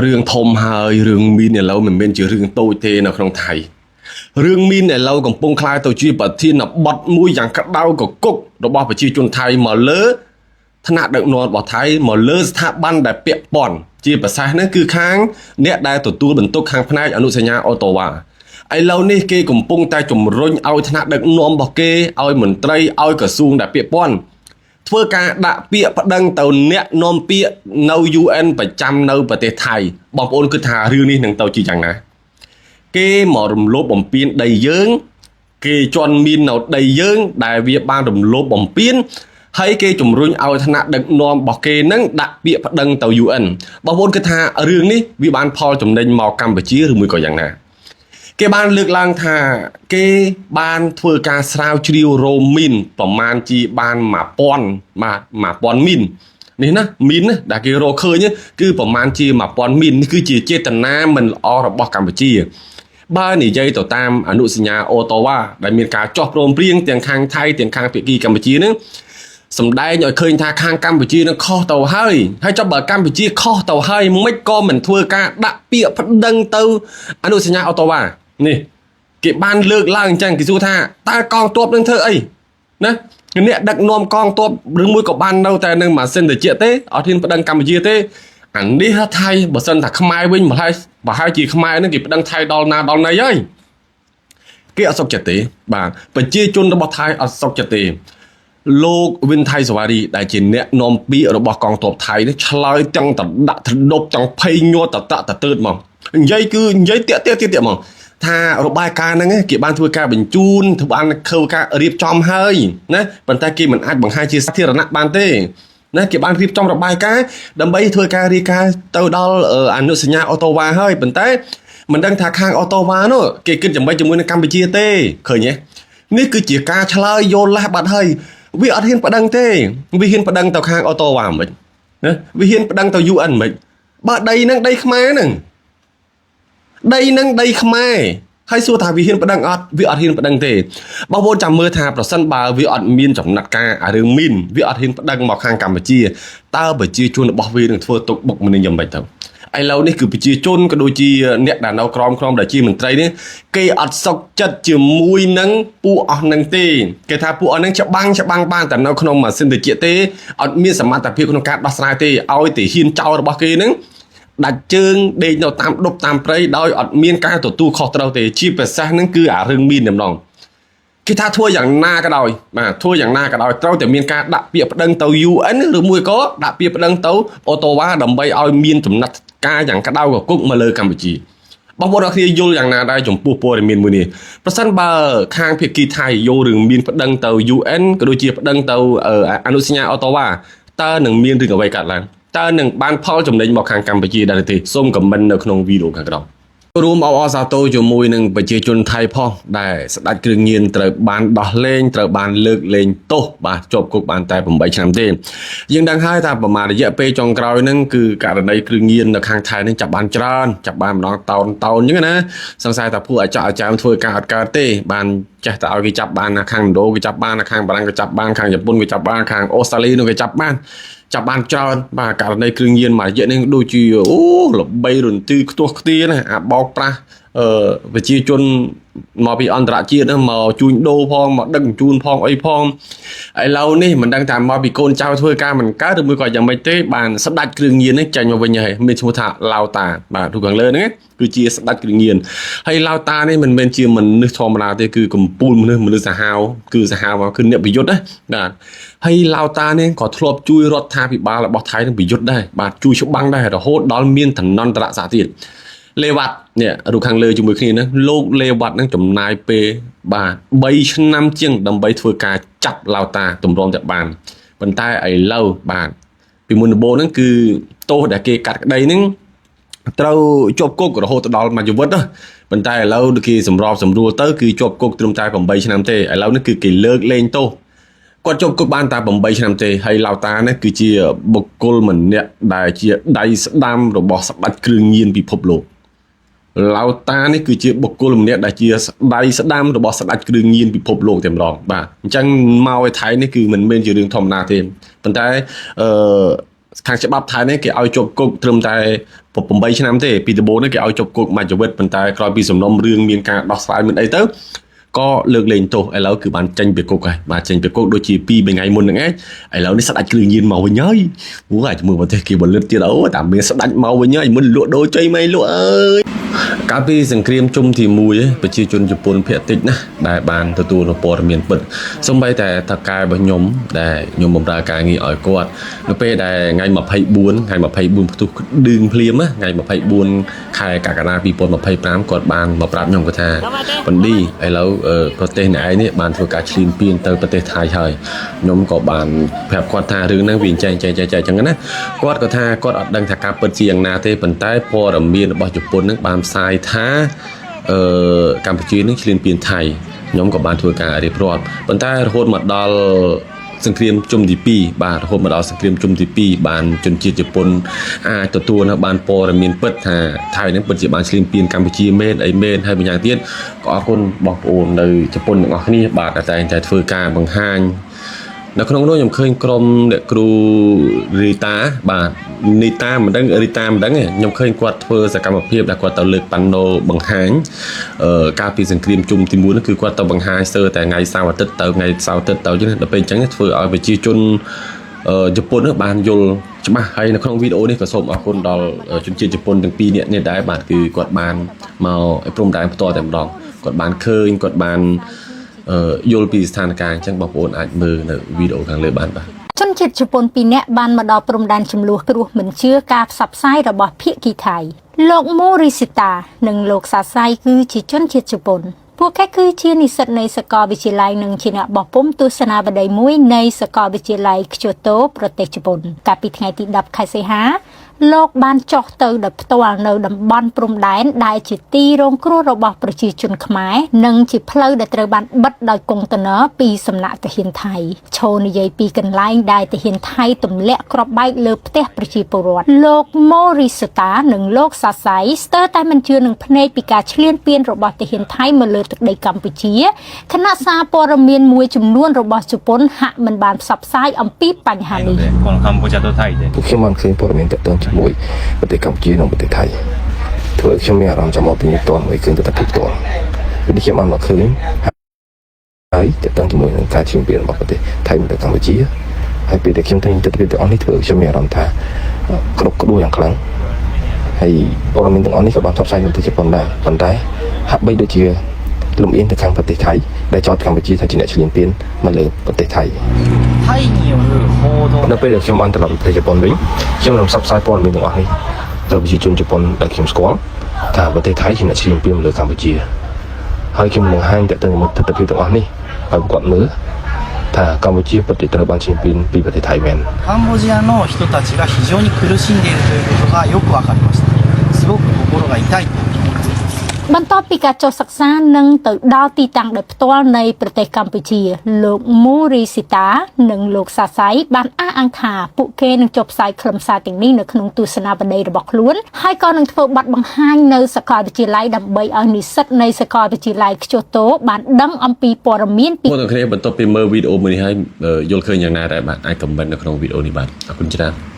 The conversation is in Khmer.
រឿងធំហើយរឿងមីនឥឡូវមិនមែនជារឿងតូចទេនៅក្នុងថៃរឿងមីនឥឡូវកំពុងក្លាយទៅជាប្រធានបទមួយយ៉ាងក្តៅកគុករបស់ប្រជាជនថៃមកលើថ្នាក់ដឹកនាំរបស់ថៃមកលើស្ថាប័នដែលពាក់ព័ន្ធជាប្រសាសន៍ហ្នឹងគឺខាងអ្នកដែលទទួលបន្ទុកខាងផ្នែកអនុសញ្ញាអូតូវ៉ាឥឡូវនេះគេកំពុងតែជំរុញឲ្យថ្នាក់ដឹកនាំរបស់គេឲ្យមន្ត្រីឲ្យក្រសួងដែលពាក់ព័ន្ធធ្វើការដាក់ពាក្យប្តឹងទៅអ្នកនាំពាក្យនៅ UN ប្រចាំនៅប្រទេសថៃបងប្អូនគិតថារឿងនេះនឹងទៅជាយ៉ាងណាគេមករំលោភបំពានដីយើងគេជន់មាននៅដីយើងដែលវាបានរំលោភបំពានហើយគេជំរុញឲ្យថ្នាក់ដឹកនាំរបស់គេនឹងដាក់ពាក្យប្តឹងទៅ UN បងប្អូនគិតថារឿងនេះវាបានផលចំណេញមកកម្ពុជាឬមួយក៏យ៉ាងណាគេបានលើកឡើងថាគេបានធ្វើការស្រាវជ្រាវរោមមីនប្រមាណជាបាន1000មីននេះណាមីនណាដែលគេរកឃើញគឺប្រមាណជា1000មីននេះគឺជាចេតនាមិនល្អរបស់កម្ពុជាបើនិយាយទៅតាមអនុសញ្ញាអូតូវ៉ាដែលមានការចោះព្រមព្រៀងទាំងខាងថៃទាំងខាងភាគីកម្ពុជានឹងសម្ដែងឲ្យឃើញថាខាងកម្ពុជានឹងខុសទៅហើយចុះបើកម្ពុជាខុសទៅហើយមិនក៏មិនធ្វើការដាក់ពាក្យប្តឹងទៅអនុសញ្ញាអូតូវ៉ានេះគេបានលើកឡើងអញ្ចឹងគេសួរថាតើកងទ័ពនឹងធ្វើអីណាអ្នកដឹកនាំកងទ័ពឬមួយក៏បាននៅតែនឹងម៉ាស៊ីនត្រជាក់ទេអត់ហ៊ានប្តឹងកម្ពុជាទេអានេះថៃបើសិនថាខ្មែរវិញប្រហែលជាខ្មែរនឹងគេប្តឹងថៃដល់ណាដល់ណីហើយគេអត់សុខចិត្តទេបាទប្រជាជនរបស់ថៃអត់សុខចិត្តទេលោកវិនថៃសវ៉ារីដែលជាអ្នកនាំពាក្យរបស់កងទ័ពថៃនេះឆ្លើយទាំងតដាក់ត្រដប់ទាំងភ័យញ័រតតើតមកនិយាយគឺនិយាយទៀតមកថារបាយការណ៍ហ្នឹងគេបានធ្វើការបញ្ជូនធ្វើបានធ្វើការរៀបចំហើយណាប៉ុន្តែគេមិនអាចបង្ហាញជាសាធារណៈបានទេណាគេបានរៀបចំរបាយការណ៍ដើម្បីធ្វើការរាយការណ៍ទៅដល់អនុសញ្ញាអូតូវ៉ាហើយប៉ុន្តែមិនដឹងថាខាងអូតូវ៉ានោះគេគិតយ៉ាងម៉េចជាមួយនឹងកម្ពុជាទេឃើញទេនេះគឺជាការឆ្លើយយល់ឡាស់បាត់ហើយវាអត់ហ៊ានប្តឹងទេវាហ៊ានប្តឹងទៅខាងអូតូវ៉ាមិនណាវាហ៊ានប្តឹងទៅ UN មិនបើដីហ្នឹងដីខ្មែរហ្នឹងដីនឹងដីខ្មែរហើយសួរថាវាហ៊ានប្តឹងអត់វាអត់ហ៊ានប្តឹងទេបងប្អូនចាំមើលថាប្រសិនបើវាអត់មានចំណាត់ការរឿងមីនវាអត់ហ៊ានប្តឹងមកខាងកម្ពុជាតើប្រជាជនរបស់វានឹងធ្វើទុកបុកម្នេញយ៉ាងម៉េចទៅឥឡូវនេះគឺប្រជាជនក៏ដូចជាអ្នកដែលនៅក្រមដែលជាមន្ត្រីនេះគេអត់សុខចិត្តជាមួយនឹងពួកអស់នឹងទេគេថាពួកអស់នឹងច្បាំងបានតែនៅក្នុងម៉ាស៊ីនត្រជាក់ទេអត់មានសមត្ថភាពក្នុងការដោះស្រាយទេឲ្យតែហ៊ានចោលរបស់គេនឹងដាច់ជើងដេកនៅតាមដប់តាមព្រៃដោយអត់មានការទទួលខុសត្រូវទេជាប្រសាសន៍នឹងគឺអារឿងមីនម្ដងគេថាធ្វើយ៉ាងណាក៏ដោយបាទធ្វើយ៉ាងណាក៏ដោយត្រូវតែមានការដាក់ពាក្យប្តឹងទៅ UN ឬមួយក៏ដាក់ពាក្យប្តឹងទៅអូតូវ៉ាដើម្បីឲ្យមានចំណាត់ការយ៉ាងក្តៅកគុកមកលើកម្ពុជាបងប្អូនអរគ្នាយល់យ៉ាងណាដែរចំពោះព័ត៌មានមួយនេះប្រសិនបើខាងភាគីថៃយករឿងមានប្តឹងទៅ UN ក៏ដូចជាប្តឹងទៅអនុសញ្ញាអូតូវ៉ាតើនឹងមានរឿងអ្វីកើតឡើងតើនឹងបានផលចំណេញមកខាងកម្ពុជាដែរទេសូមខមមិននៅក្នុងវីដេអូខាងក្រោមរួមអបអរសាទរជាមួយនឹងប្រជាជនថៃផងដែលស្ដេចគ្រឿងញៀនត្រូវបានដោះលែងត្រូវបានលើកលែងទោសបាទជាប់គុកបានតែ8ឆ្នាំទេយើងដឹងហើយថាប្រមាណរយៈពេលចុងក្រោយហ្នឹងគឺករណីគ្រឿងញៀននៅខាងថៃហ្នឹងចាប់បានច្រើនចាប់បានម្ដងតោនអញ្ចឹងណាសង្ស័យថាពួកអាចចាមធ្វើការអត់កើតទេបានចេះតែឲ្យគេចាប់បានខាងឥណ្ឌូគេចាប់បានខាងបារាំងគេចាប់បានខាងជប៉ុនគេចាប់បានខាងអូស្ត្រាលីនោះគេចាប់បានច្រើនបាទករណីគ្រឿងញៀនមួយរយៈនេះដូចជាល្បីរន្ទឺខ្ទាស់ខ្ទាណាអាបោកប្រាស់ប្រជាជនមកពីអន្តរជាតិហ្នឹងមកជួញដូរផងមកដឹកជញ្ជូនផងអីផងឥឡូវនេះមិនដឹងថាមកពីកូនចៅធ្វើការមិនកើតឬមួយក៏យ៉ាងម៉េចទេបានស្ដាច់គ្រឿងញៀននេះចាញ់មកវិញហើយមានឈ្មោះថាឡាវតាបាទទូខាងលើហ្នឹងគឺជាស្ដាច់គ្រឿងញៀនហើយឡាវតានេះមិនមែនជាមនុស្សធម្មតាទេគឺកំពូលមនុស្សសាហាវគឺសាហាវគឺអ្នកប្រយុទ្ធណាបាទហើយឡាវតានេះក៏ធ្លាប់ជួយរដ្ឋាភិបាលរបស់ថៃនឹងប្រយុទ្ធដែរបាទជួយច្បាំងដែររហូតដល់មានឋានន្តរស័ក្តិទៀតលេវ៉ាត់នេះរូបខាងលើជាមួយគ្នាហ្នឹងលោកលេវ៉ាត់ហ្នឹងចំណាយពេលបាទ3ឆ្នាំជាងដើម្បីធ្វើការចាប់ឡាវតាទម្រាំតែបានប៉ុន្តែឥឡូវបាទពីមុនដំបូងហ្នឹងគឺទោសដែលគេកាត់ក្តីហ្នឹងត្រូវជាប់គុករហូតដល់មួយជីវិតណាប៉ុន្តែឥឡូវគេសម្របសម្រួលទៅគឺជាប់គុកត្រឹមតែ8ឆ្នាំទេឥឡូវនេះគឺគេលើកលែងទោសគាត់ជាប់គុកបានតែ8ឆ្នាំទេហើយឡាវតានេះគឺជាបុគ្គលម្នាក់ដែលជាដៃស្ដាំរបស់ស្ដេចគ្រឿងញៀនពិភពលោកឡាវតានេះគឺជាបុគ្គលម្នាក់ដែលជាដៃស្ដាំរបស់ស្ដេចគ្រឿងញៀនពិភពលោកតែម្ដងបាទអញ្ចឹងមកឯថៃនេះគឺមិនមែនជារឿងធម្មតាទេប៉ុន្តែ ខាងច្បាប់ថៃនេះគេឲ្យជាប់គុកត្រឹមតែ8ឆ្នាំទេពីដំបូងនេះគេឲ្យជាប់គុកមួយជីវិតប៉ុន្តែក្រោយពីសំណុំរឿងមានការដោះស្រាយមិនអីទៅក៏លើកលែងទោសឥឡូវគឺបានចេញពីគុកហើយបាទចេញពីគុកដូចជា2 3ថ្ងៃមុនហ្នឹងឯងឥឡូវនេះស្ដេចគ្រឿងញៀនមកវិញហើយអូអាចមើលប្រទេសគេបលិតទៀតអូតែមានស្ដេចមកវិញហើយមុនលក់ដូរជ័យមិនលក់អើយកាលពីសង្គ្រាមជុំទី1ប្រជាជនជប៉ុនភាគតិចណាដែលបានទទួលនូវព័ត៌មានពិតសូម្បីតែតកែរបស់ខ្ញុំដែលខ្ញុំបម្រើការងារឲ្យគាត់នៅពេលដែលថ្ងៃ24ផ្ទុះឌឿងភ្លាមថ្ងៃ24ខែកក្កដា2025គាត់បានមកប្រាប់ខ្ញុំគាត់ថាបណ្ឌីឥឡូវប្រទេសអ្នកឯងនេះបានធ្វើការឈ្លានពានទៅប្រទេសថៃហើយខ្ញុំក៏បានប្រាប់គាត់ថារឿងហ្នឹងវាចែកអញ្ចឹងណាគាត់ក៏ថាគាត់អត់ដឹងថាការពិតជាយ៉ាងណាទេប៉ុន្តែព័ត៌មានរបស់ជប៉ុនហ្នឹងបានផ្សាយថាកម្ពុជានឹងឈ្លានពានថៃខ្ញុំក៏បានធ្វើការរៀបរាប់ប៉ុន្តែរហូតមកដល់សង្គ្រាមជុំទី2បាទរហូតមកដល់សង្គ្រាមជុំទី2បានជនជាតិជប៉ុនអាចទទួលនៅបានព័ត៌មានពិតថាថៃនឹងពិតជាបានឈ្លានពានកម្ពុជាមែនអីមែនហើយម្យ៉ាងទៀតក៏អរគុណបងប្អូននៅជប៉ុនទាំងអស់គ្នាបាទតែតែធ្វើការបង្ហាញនៅក្នុងនោះខ្ញុំឃើញក្រុមអ្នកគ្រូរីតាបាទនីតាមិនដឹងរីតាមិនដឹងទេខ្ញុំឃើញគាត់ធ្វើសកម្មភាពដែលគាត់ទៅលើកប៉ាណូបង្ហាញកាលពីសង្គ្រាមជុំទី1នោះគឺគាត់ទៅបង្ហាញស្ទើរតែថ្ងៃសៅរ៍អាទិត្យទៅថ្ងៃសៅរ៍អាទិត្យទៅចឹងដល់ពេលអញ្ចឹងធ្វើឲ្យប្រជាជនជប៉ុននោះបានយល់ច្បាស់ហើយនៅក្នុងវីដេអូនេះក៏សូមអរគុណដល់ជនជាតិជប៉ុនទាំងពីរនាក់នេះដែរបាទគឺគាត់បានមកព្រំដែនផ្ទាល់តែម្ដងគាត់បានឃើញគាត់បានយល់ពីស្ថានភាពអញ្ចឹងបងប្អូនអាចមើលនៅវីដេអូខាងលើបានបាទជនជាតិជប៉ុន2នាក់បានមកដល់ព្រំដែនចំនួនគ្រោះមិនជឿការផ្សព្វផ្សាយរបស់ភាគីថៃលោកមូរីស៊ីតានិងលោកសាសៃគឺជាជនជាតិជប៉ុនពួកគេគឺជានិស្សិតនៃសាកលវិទ្យាល័យនិងជាអ្នកបោះពុម្ពទស្សនាបតីមួយនៃសាកលវិទ្យាល័យខ្ជូតូប្រទេសជប៉ុនកាលពីថ្ងៃទី10ខែសីហាលោកបានចុះទៅដោយផ្ទាល់នៅតំបន់ព្រំដែនដែលជាទីរងគ្រោះរបស់ប្រជាជនខ្មែរនិងជាផ្លូវដែលត្រូវបានបិទដោយកុងតឺន័រពីសំណាក់ទាហានថៃឈរនិយាយពីកន្លែងដែលទាហានថៃទម្លាក់គ្រាប់បែកលើផ្ទះប្រជាពលរដ្ឋលោកម៉ូរីសូតានិងលោកសាសៃស្ទើរតែមិនជឿនឹងភ្នែកពីការឈ្លានពានរបស់ទាហានថៃមកលើទឹកដីកម្ពុជាខណៈសារព័ត៌មានមួយចំនួនរបស់ជប៉ុនហាក់មិនបានផ្សព្វផ្សាយអំពីបញ្ហានេះកម្ពុជាទៅថៃទេខ្ញុំបានឃើញព័ត៌មានទាក់ទងជាមួយប្រទេសកម្ពុជានិងប្រទេសថៃធ្វើឲ្យខ្ញុំមានអារម្មណ៍ចាំមកពីនេះតន់មួយឃើញទៅតែផ្ទាល់ពីខ្ញុំបានមកឃើញហើយទាក់ទងជាមួយនឹងការឈានពានរបស់ប្រទេសថៃមកទៅកម្ពុជាហើយពេលដែលខ្ញុំទៅទស្សនាទាំងអស់នេះធ្វើឲ្យខ្ញុំមានអារម្មណ៍ថាក្តុកក្តួលយ៉ាងខ្លាំងហើយព័ត៌មានទាំងអស់នេះក៏បានផ្សព្វផ្សាយទៅជប៉ុនដែរប៉ុន្តែហាក់បីដូចជាលំអៀងទៅខាងប្រទេសថៃដែលចោទកម្ពុជាថាជាអ្នកឈ្លានពានមកលើប្រទេសថៃនៅពេលដែលខ្ញុំបានត្រឡប់ទៅប្រទេសជប៉ុនវិញខ្ញុំនឹងផ្សព្វផ្សាយព័ត៌មានទាំងអស់នេះទៅប្រជាជនជប៉ុនដែលខ្ញុំស្គាល់ថាប្រទេសថៃជាអ្នកឈ្លានពានលើកម្ពុជាហើយខ្ញុំនឹងបង្ហាញទៅនឹងទស្សនវិជ្ជាទាំងអស់នេះឲ្យគាត់មើលថាកម្ពុជាពិតជាត្រូវបានឈ្លានពានពីប្រទេសថៃមែនカンボジアの人たちが非常に苦しんでいるということがよくわかりましたすごく心が痛いបន្ទាប់ពីការចុះសិក្សានិងទៅដល់ទីតាំងដោយផ្ទាល់នៃប្រទេសកម្ពុជាលោកមូរីស៊ីតានិងលោកសាសៃបានអះអាងថាពួកគេនឹងចុះផ្សាយខ្លឹមសារទាំងនេះនៅក្នុងទស្សនាបតីរបស់ខ្លួនហើយក៏នឹងធ្វើបទបង្ហាញនៅសាកលវិទ្យាល័យដើម្បីឲ្យនិស្សិតនៃសាកលវិទ្យាល័យខ្ជូតូបានដឹងអំពីព័ត៌មានពីបងប្អូនគ្នាបន្ទាប់ពីមើលវីដេអូមួយនេះហើយយល់ឃើញយ៉ាងណាដែរបាទអាចខមមិននៅក្នុងវីដេអូនេះបាទអរគុណច្រើន